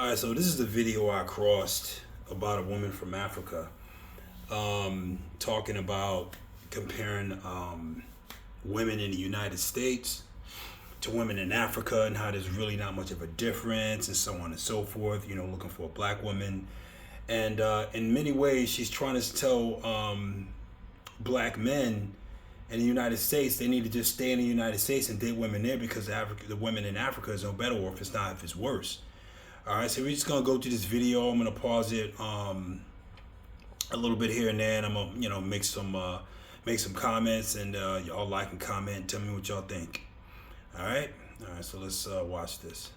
All right, so this is the video I crossed about a woman from Africa, talking about comparing women in the United States to women in Africa and how there's really not much of a difference and so on and so forth, looking for a black woman. And in many ways, she's trying to tell black men in the United States they need to just stay in the United States and date women there because the women in Africa is no better, or if it's not, if it's worse. All right, so we're just gonna go through this video. I'm gonna pause it a little bit here and there, and I'm gonna make some comments, and y'all like and comment and tell me what y'all think. All right, so let's watch this.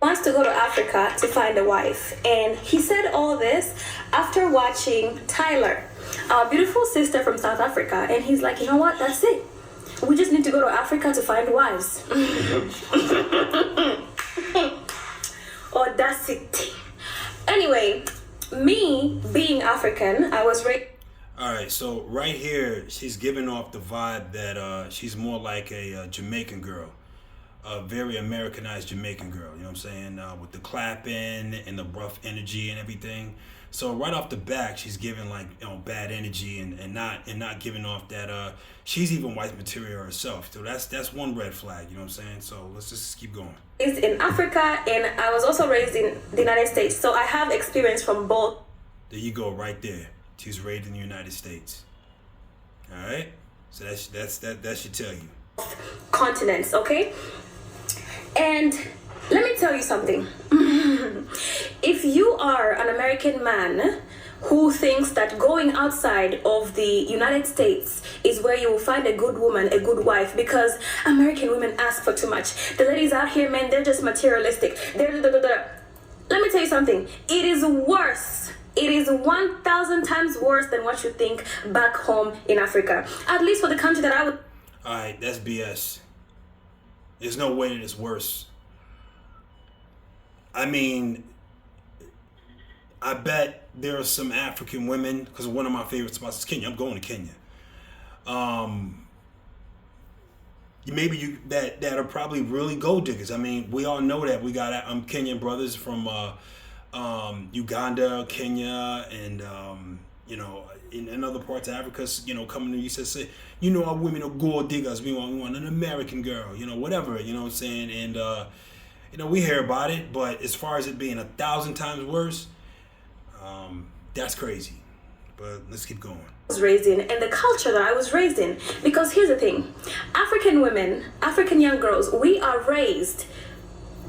Wants to go to Africa to find a wife, and he said all this after watching Tyler, our beautiful sister from South Africa, and he's like, you know what, that's it, we just need to go to Africa to find wives. Audacity. Anyway, me being African, I was raised. All right, so right here, she's giving off the vibe that she's more like a Jamaican girl, a very Americanized Jamaican girl. You know what I'm saying? With the clapping and the rough energy and everything. So right off the back, she's giving like bad energy and not giving off that she's even white material herself. So that's one red flag. You know what I'm saying? So let's just keep going. Raised in Africa, and I was also raised in the United States, so I have experience from both. There you go, right there. She's raised in the United States. All right, so that should tell you. Continents, okay? And let me tell you something. If you are an American man who thinks that going outside of the United States is where you will find a good woman, a good wife, because American women ask for too much. The ladies out here, man, they're just materialistic. Let me tell you something. It is worse. It is 1,000 times worse than what you think back home in Africa. At least for the country that I would... All right, that's BS. There's no way that it's worse. I mean, I bet there are some African women, because one of my favorite spots is Kenya. I'm going to Kenya. That are probably really gold diggers. I mean, we all know that. We got Kenyan brothers from Uganda, Kenya, and in other parts of Africa, coming to you say, our women are gold diggers. We want an American girl, whatever, you know what I'm saying? And we hear about it, but as far as it being 1,000 times worse, that's crazy. But let's keep going. Was raised in, and the culture that I was raised in, because here's the thing, African women, African young girls, we are raised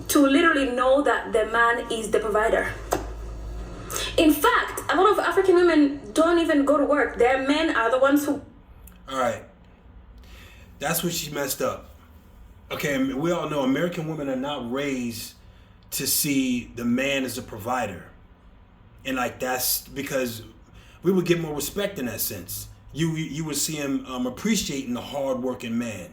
to literally know that the man is the provider. In fact, a lot of African women don't even go to work. Their men are the ones who... All right, that's where she messed up. Okay, we all know American women are not raised to see the man as a provider. And that's because we would get more respect in that sense. You would see him appreciating the hard-working man.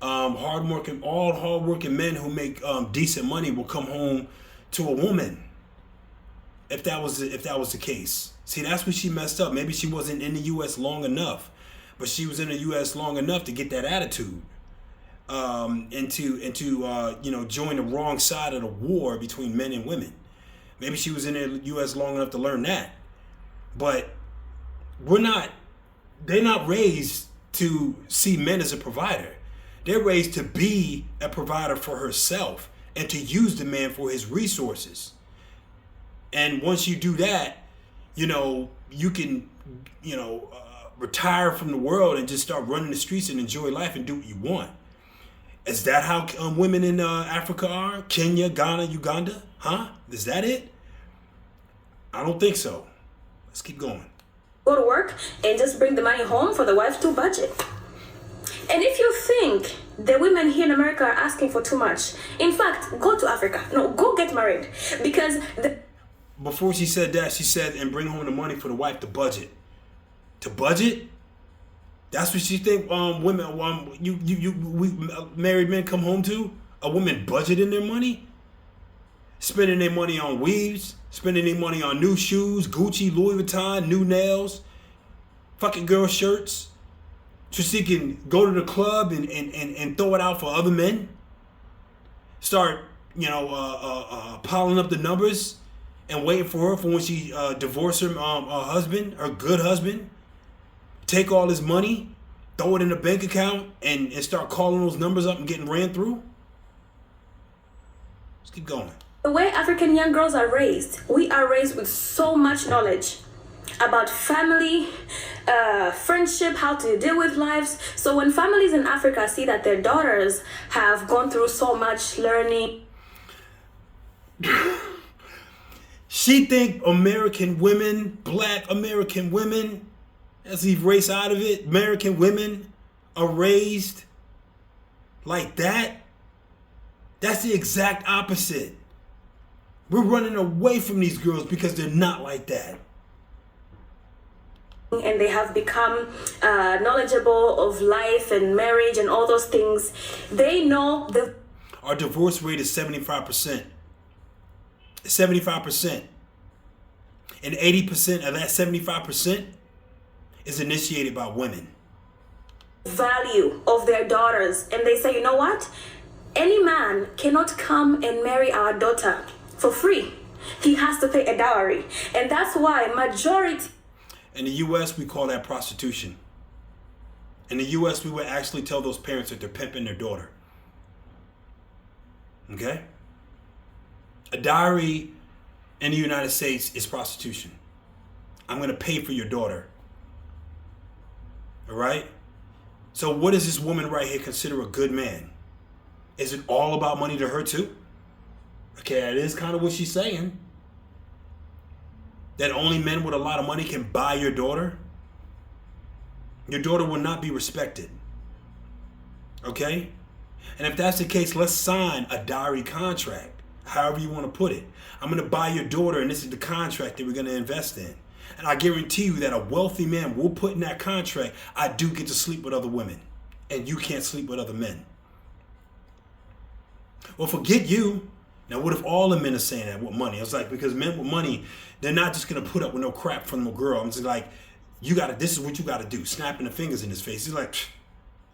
All hard-working men who make decent money will come home to a woman. If that was the case. See, that's where she messed up. Maybe she wasn't in the U.S. long enough, but she was in the U.S. long enough to get that attitude. And to join the wrong side of the war between men and women. Maybe she was in the U.S. long enough to learn that. But they're not raised to see men as a provider. They're raised to be a provider for herself and to use the man for his resources. And once you do that, you can, retire from the world and just start running the streets and enjoy life and do what you want. Is that how women in Africa are? Kenya, Ghana, Uganda? Huh? Is that it? I don't think so. Let's keep going. Go to work and just bring the money home for the wife to budget. And if you think the women here in America are asking for too much, in fact, go to Africa. No, go get married. Because before she said that, she said, and bring home the money for the wife to budget. To budget? That's what she think women, married men come home to? A woman budgeting their money? Spending their money on weaves, spending their money on new shoes, Gucci, Louis Vuitton, new nails, fucking girl shirts, so she can go to the club and throw it out for other men? Start piling up the numbers and waiting for her for when she divorced her husband, her good husband, take all his money, throw it in a bank account, and start calling those numbers up and getting ran through? Let's keep going. The way African young girls are raised, we are raised with so much knowledge about family, friendship, how to deal with lives. So when families in Africa see that their daughters have gone through so much learning, she think American women, black American women, let's leave race out of it, American women are raised like that. That's the exact opposite. We're running away from these girls because they're not like that. and they have become knowledgeable of life and marriage and all those things. They know our divorce rate is 75%. 75%. And 80% of that 75% is initiated by women. Value of their daughters, and they say, you know what? Any man cannot come and marry our daughter for free. He has to pay a dowry. And that's why majority... In the U.S., we call that prostitution. In the U.S., we would actually tell those parents that they're pimping their daughter. Okay? A dowry in the United States is prostitution. I'm going to pay for your daughter. All right? So what does this woman right here consider a good man? Is it all about money to her too? Okay, that is kind of what she's saying. That only men with a lot of money can buy your daughter. Your daughter will not be respected. Okay? And if that's the case, let's sign a dowry contract. However you want to put it. I'm going to buy your daughter, and this is the contract that we're going to invest in. And I guarantee you that a wealthy man will put in that contract, I do get to sleep with other women. And you can't sleep with other men. Well, forget you. Now, what if all the men are saying that with money? It's like, because men with money, they're not just going to put up with no crap from no girl. I'm just like, this is what you got to do. Snapping the fingers in his face. He's like,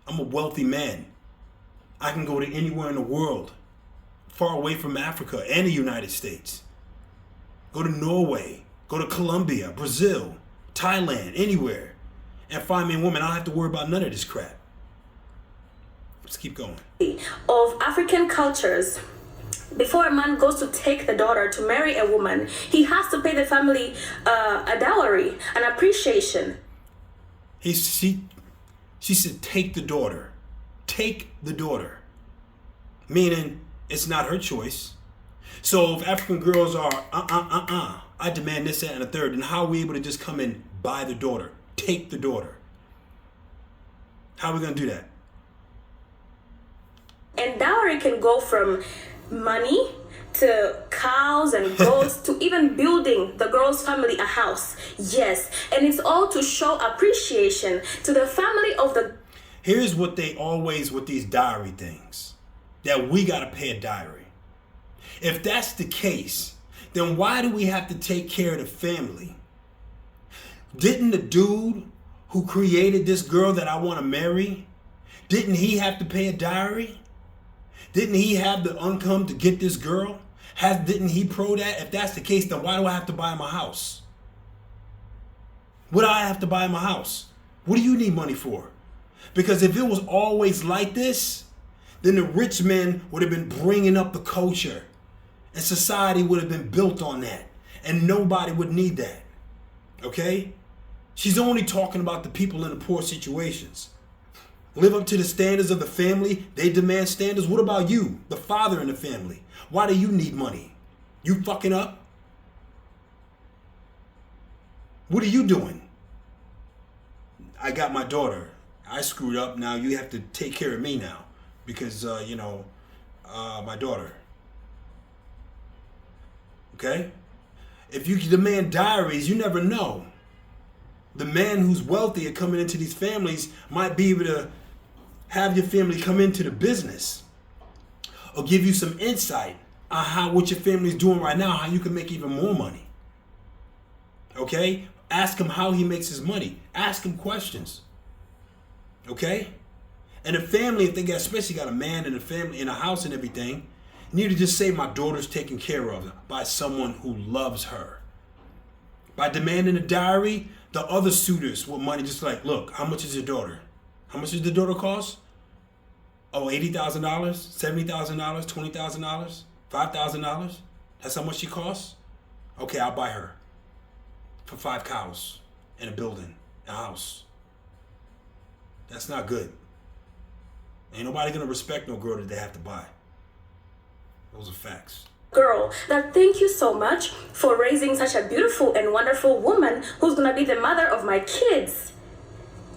I'm a wealthy man. I can go to anywhere in the world, far away from Africa and the United States. Go to Norway, go to Colombia, Brazil, Thailand, anywhere, and find me a woman. I don't have to worry about none of this crap. Let's keep going. Of African cultures, before a man goes to take the daughter to marry a woman, he has to pay the family a dowry, an appreciation. She said, take the daughter. Take the daughter. Meaning, it's not her choice. So if African girls are, I demand this, that, and a third, then how are we able to just come and buy the daughter? Take the daughter. How are we going to do that? And dowry can go from money to cows and goats to even building the girl's family a house. Yes, and it's all to show appreciation to the family of the... Here's what they always, with these dowry things, that we got to pay a dowry. If that's the case, then why do we have to take care of the family? Didn't the dude who created this girl that I want to marry, didn't he have to pay a dowry? Didn't he have the income to get this girl? Didn't he pro that? If that's the case, then why do I have to buy him a house? What do I have to buy him a house? What do you need money for? Because if it was always like this, then the rich men would have been bringing up the culture. And society would have been built on that. And nobody would need that. Okay? She's only talking about the people in the poor situations. Live up to the standards of the family. They demand standards. What about you, the father in the family? Why do you need money? You fucking up? What are you doing? I got my daughter. I screwed up. Now you have to take care of me now. Because, my daughter. Okay? If you demand diaries, you never know. The man who's wealthy and coming into these families might be able to have your family come into the business or give you some insight on what your family's doing right now, how you can make even more money. Okay? Ask him how he makes his money. Ask him questions. Okay? And the family, if they got, especially got a man in the family, in a house and everything, You need to just say, my daughter's taken care of by someone who loves her. By demanding a dowry, the other suitors want money, just like, look, how much is your daughter? How much does the daughter cost? Oh, $80,000, $70,000, $20,000, $5,000. That's how much she costs? Okay, I'll buy her for 5 cows and a building, a house. That's not good. Ain't nobody gonna respect no girl that they have to buy. Those are facts. Girl, that thank you so much for raising such a beautiful and wonderful woman who's gonna be the mother of my kids.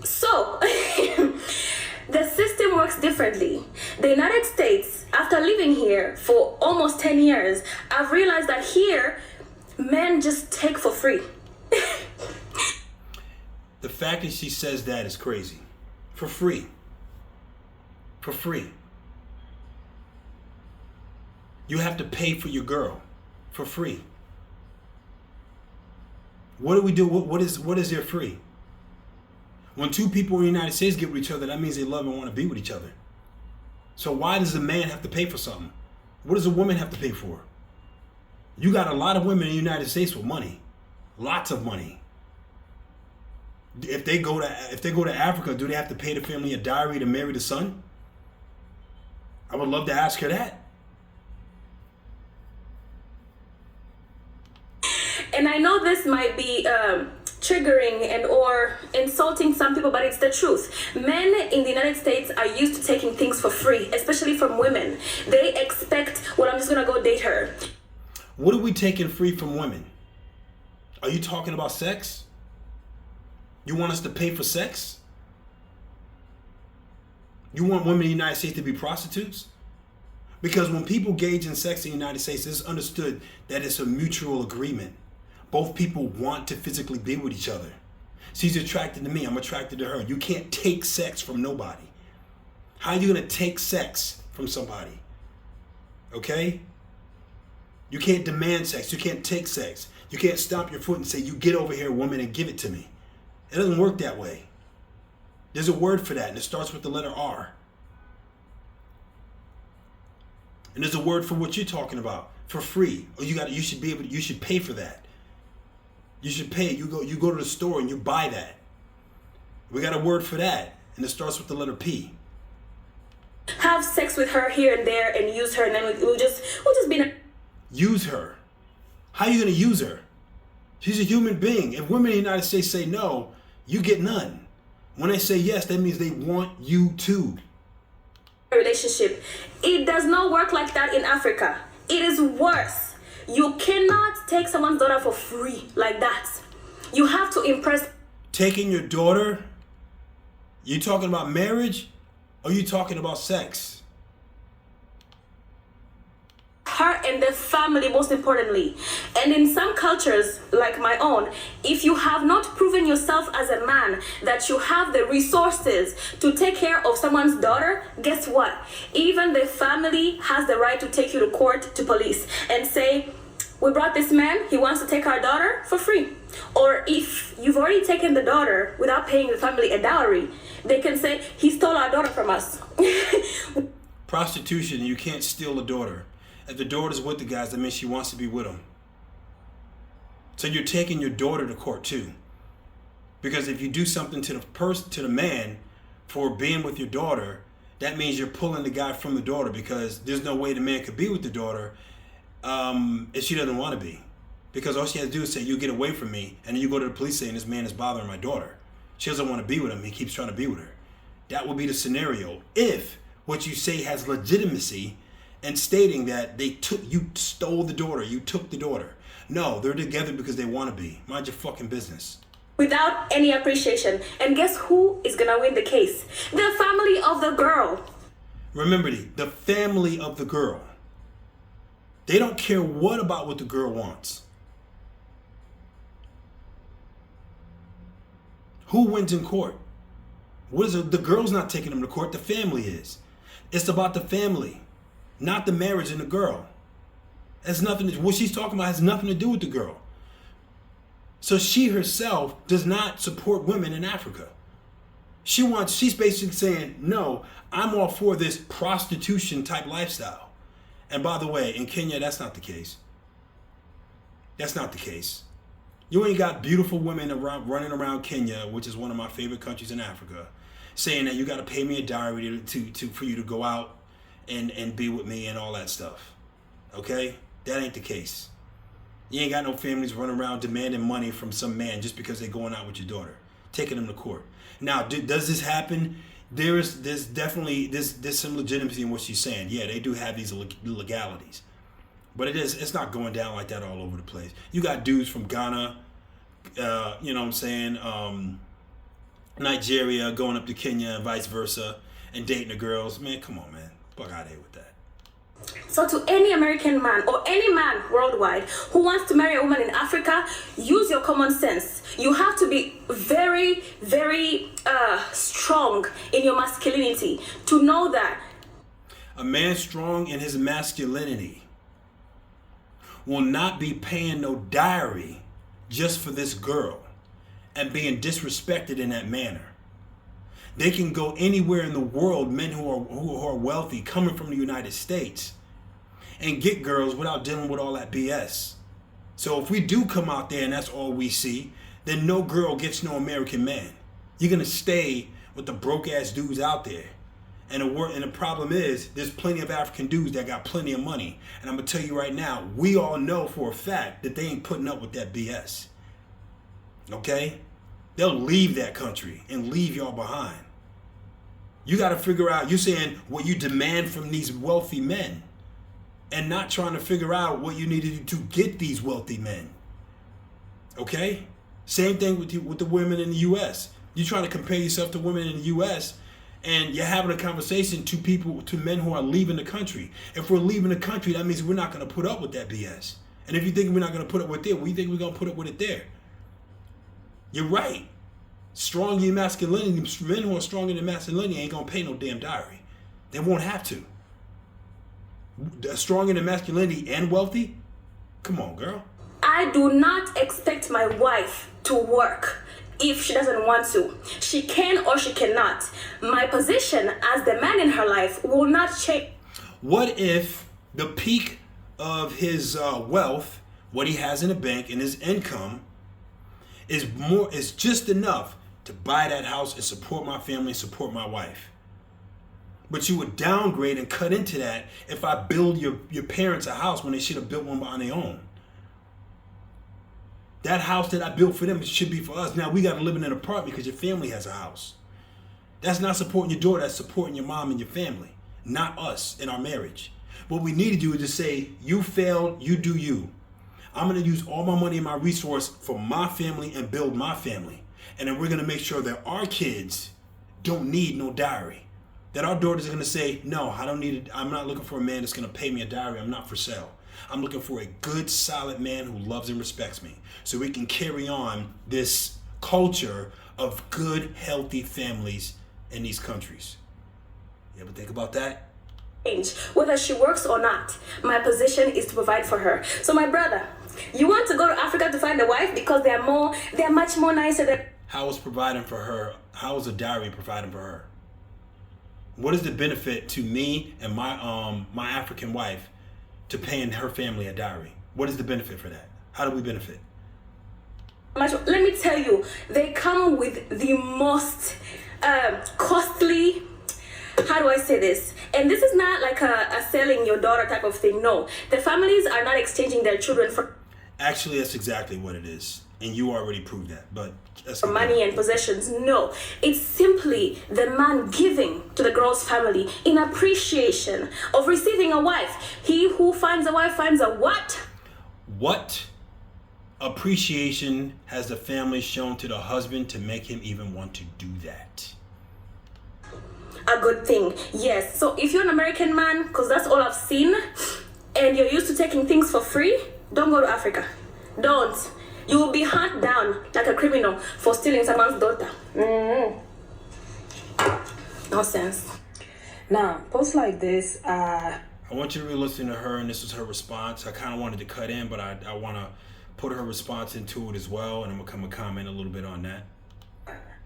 So, the system works differently. The United States, after living here for almost 10 years, I've realized that here, men just take for free. The fact that she says that is crazy. For free. For free. You have to pay for your girl for free. What do we do? What is there free? When two people in the United States get with each other, that means they love and want to be with each other. So why does a man have to pay for something? What does a woman have to pay for? You got a lot of women in the United States with money. Lots of money. If they go to Africa, do they have to pay the family a dowry to marry the son? I would love to ask her that. And I know this might be triggering and or insulting some people, but it's the truth. Men in the United States are used to taking things for free, especially from women. They expect, well, I'm just gonna go date her. What are we taking free from women? Are you talking about sex? You want us to pay for sex? You want women in the United States to be prostitutes? Because when people engage in sex in the United States, it's understood that it's a mutual agreement. Both people want to physically be with each other. She's attracted to me, I'm attracted to her. You can't take sex from nobody. How are you gonna take sex from somebody? Okay? You can't demand sex, you can't take sex. You can't stomp your foot and say, you get over here, woman, and give it to me. It doesn't work that way. There's a word for that, and it starts with the letter R. And there's a word for what you're talking about, for free. Or you should pay for that. You should pay. You go to the store and you buy that. We got a word for that, and it starts with the letter P. Have sex with her here and there and use her, and then we'll just be. Use her. How are you gonna use her? She's a human being. If women in the United States say no, you get none. When they say yes, that means they want you too. Relationship. It does not work like that in Africa. It is worse. You cannot take someone's daughter for free like that. You have to impress. Taking your daughter? You talking about marriage? Or you talking about sex? Her and the family, most importantly. And in some cultures like my own, if you have not proven yourself as a man that you have the resources to take care of someone's daughter, guess what? Even the family has the right to take you to court, to police, and say, we brought this man, he wants to take our daughter for free. Or if you've already taken the daughter without paying the family a dowry, they can say, he stole our daughter from us. Prostitution, you can't steal a daughter. If the daughter's with the guys, that means she wants to be with them. So you're taking your daughter to court too. Because if you do something to the man for being with your daughter, that means you're pulling the guy from the daughter, because there's no way the man could be with the daughter if she doesn't want to be. Because all she has to do is say, you get away from me, and then you go to the police saying this man is bothering my daughter. She doesn't want to be with him, he keeps trying to be with her. That would be the scenario if what you say has legitimacy and stating that you stole the daughter, you took the daughter. No, they're together because they want to be. Mind your fucking business. Without any appreciation. And guess who is gonna win the case? The family of the girl. Remember, the family of the girl. They don't care about what the girl wants. Who wins in court? The girl's not taking them to court, the family is. It's about the family, not the marriage and the girl. What she's talking about has nothing to do with the girl. So she herself does not support women in Africa. She's basically saying, no, I'm all for this prostitution type lifestyle. And by the way, in Kenya, that's not the case. That's not the case. You ain't got beautiful women running around Kenya, which is one of my favorite countries in Africa, saying that you got to pay me a dowry for you to go out and be with me and all that stuff. Okay? That ain't the case. You ain't got no families running around demanding money from some man just because they're going out with your daughter, taking them to court. Now, does this happen? There's definitely there's some legitimacy in what she's saying. Yeah, they do have these legalities. But it's not going down like that all over the place. You got dudes from Ghana, you know what I'm saying, Nigeria going up to Kenya and vice versa and dating the girls. Man, come on, man. Fuck out of here with that. So to any American man or any man worldwide who wants to marry a woman in Africa, use your common sense. You have to be very, very strong in your masculinity to know that a man strong in his masculinity will not be paying no dowry just for this girl and being disrespected in that manner. They can go anywhere in the world, men who are wealthy, coming from the United States, and get girls without dealing with all that BS. So if we do come out there and that's all we see, then no girl gets no American man. You're gonna stay with the broke ass dudes out there. And the problem is, there's plenty of African dudes that got plenty of money. And I'm gonna tell you right now, we all know for a fact that they ain't putting up with that BS. Okay? They'll leave that country and leave y'all behind. You gotta figure out, you're saying what you demand from these wealthy men and not trying to figure out what you need to do to get these wealthy men. Okay? Same thing with the women in the U.S. You're trying to compare yourself to women in the U.S., and you're having a conversation to men who are leaving the country. If we're leaving the country, that means we're not going to put up with that BS. And if you think we're not going to put up with it, we think we're going to put up with it there. You're right. Strong in masculinity, men who are strong in their masculinity ain't going to pay no damn dowry. They won't have to. Strong in their masculinity and wealthy? Come on, girl. I do not expect my wife to work if she doesn't want to. She can or she cannot. My position as the man in her life will not change. What if the peak of his wealth, what he has in the bank and his income is just enough to buy that house and support my family and support my wife? But you would downgrade and cut into that if I build your parents a house when they should have built one on their own. That house that I built for them should be for us. Now we got to live in an apartment because your family has a house. That's not supporting your daughter. That's supporting your mom and your family, not us in our marriage. What we need to do is just say, you failed, you do you. I'm going to use all my money and my resource for my family and build my family. And then we're going to make sure that our kids don't need no dowry. That our daughters are going to say, no, I don't need it. I'm not looking for a man that's going to pay me a dowry. I'm not for sale. I'm looking for a good, solid man who loves and respects me, so we can carry on this culture of good, healthy families in these countries. You ever think about that? Whether she works or not, my position is to provide for her. So my brother, you want to go to Africa to find a wife because they're much more nicer than... How is providing for her? How is a dowry providing for her? What is the benefit to me and my African wife to paying her family a dowry? What is the benefit for that? How do we benefit? Let me tell you, they come with the most costly, how do I say this? And this is not like a selling your daughter type of thing. No, the families are not exchanging their children for... Actually, that's exactly what it is. And you already proved that. But for money and possessions. No, it's simply the man giving to the girl's family in appreciation of receiving a wife. He who finds a wife finds a what? What appreciation has the family shown to the husband to make him even want to do that? A good thing, yes. So if you're an American man, because that's all I've seen, and you're used to taking things for free, don't go to Africa. Don't. You will be hunted down like a criminal for stealing someone's daughter. Nonsense. Now, posts like this, I want you to really listen to her, and this is her response. I kind of wanted to cut in, but I want to put her response into it as well, and I'm going to come and comment a little bit on that.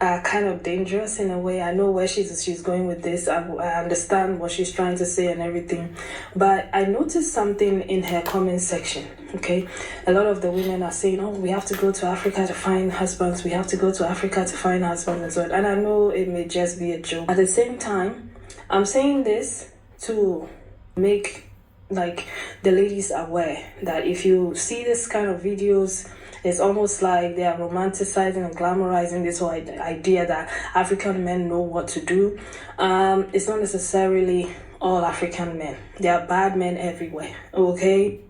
are kind of dangerous in a way. I know where she's going with this. I understand what she's trying to say and everything, but I noticed something in her comment section. Okay, a lot of the women are saying, "Oh, we have to go to Africa to find husbands. We have to go to Africa to find husbands," and so on. And I know it may just be a joke. At the same time, I'm saying this to make like the ladies aware that if you see this kind of videos, it's almost like they are romanticizing and glamorizing this whole idea that African men know what to do. It's not necessarily all African men. There are bad men everywhere, okay?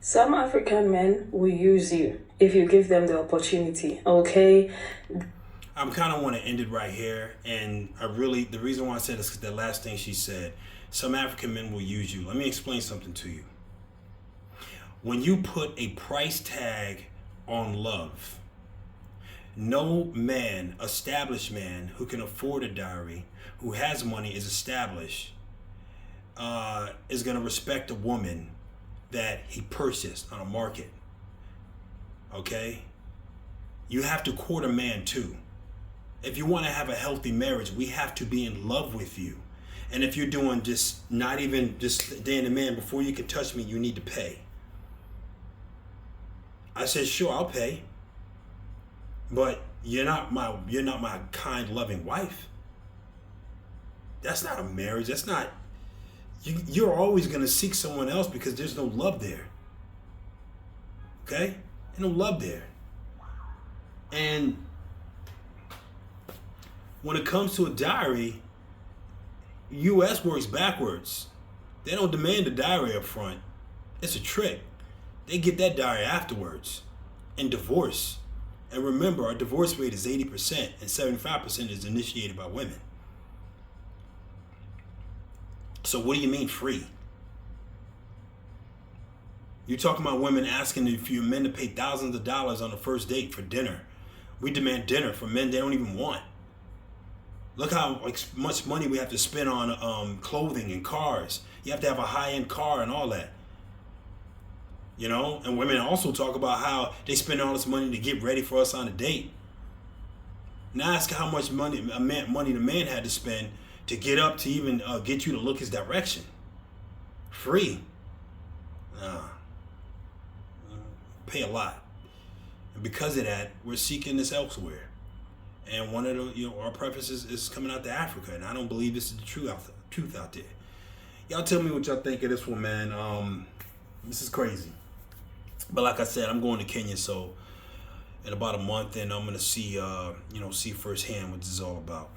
Some African men will use you if you give them the opportunity, okay? I'm kind of want to end it right here. And the reason why I said this is because the last thing she said, some African men will use you. Let me explain something to you. When you put a price tag on love, no man, established man who can afford a dowry, who has money, is established, is going to respect a woman that he purchased on a market. Okay? You have to court a man too. If you want to have a healthy marriage, we have to be in love with you. And if you're doing just not even just day in the man, before you can touch me, you need to pay. I said, sure, I'll pay. But you're not my kind, loving wife. That's not a marriage. That's not. You're always going to seek someone else because there's no love there. Okay? There's no love there. And when it comes to a dowry, U.S. works backwards. They don't demand a dowry up front. It's a trick. They get that dowry afterwards. And divorce. And remember, our divorce rate is 80% and 75% is initiated by women. So what do you mean free? You're talking about women asking if you're men to pay thousands of dollars on the first date for dinner. We demand dinner for men they don't even want. Look how much money we have to spend on clothing and cars. You have to have a high-end car and all that. You know, and women also talk about how they spend all this money to get ready for us on a date. Now ask how much money the man had to spend to get up to even get you to look his direction. Free. Pay a lot. And because of that, we're seeking this elsewhere. And one of the, our preferences is coming out to Africa, and I don't believe this is the truth out there. Y'all tell me what y'all think of this one, man. This is crazy. But like I said, I'm going to Kenya, so in about a month, and I'm gonna see, see firsthand what this is all about.